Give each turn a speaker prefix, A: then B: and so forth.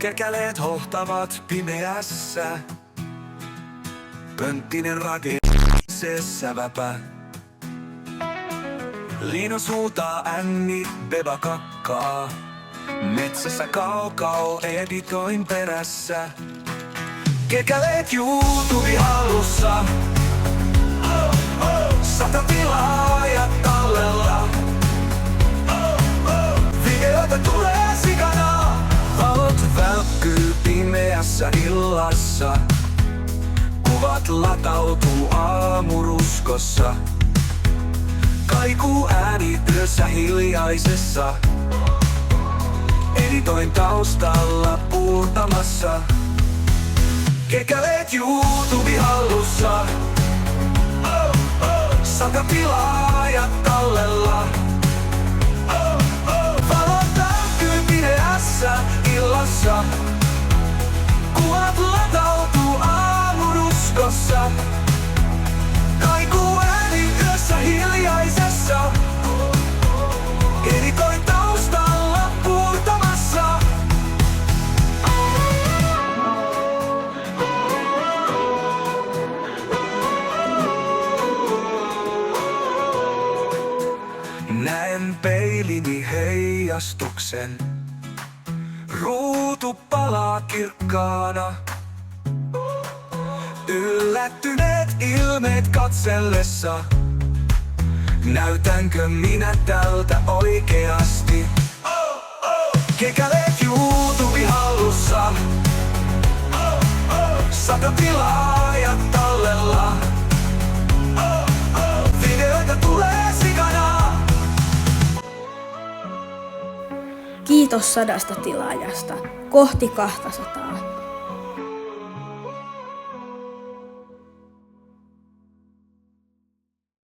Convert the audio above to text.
A: Kekäleet hohtavat pimeässä. Pönttinen se säväpä. Liino suutaa änni beba kakkaa. Metsässä kaukau editoin perässä. Kekäleet YouTube hallussa. 100 tilaajat tallella. Videoita tulee sikana. Valot välkkyy pimeässä illassa. Kuvat latautuu aamuruskossa. Kaikuu ääni yössä hiljaisessa. Editoin taustalla puurtamassa. Kekäleet YouTube hallussa. 100 tilaajat tallella. Valot välkkyy pimeässä illassa. Kuvat latautuu aamuruskossa. Kaikuu ääni yössä hiljaisessa. Editoin taustalla puurtamassa. Näen peilini heijastuksen. Ruutu palaa kirkkaana. Yllättyneet ilmeet katsellessa. Näytänkö minä tältä oikeasti? Kekäleet YouTube hallussa. 100 tilaajat tallella. Videoita tulee sikana.
B: Kiitos 100 tilaajasta. Kohti 200.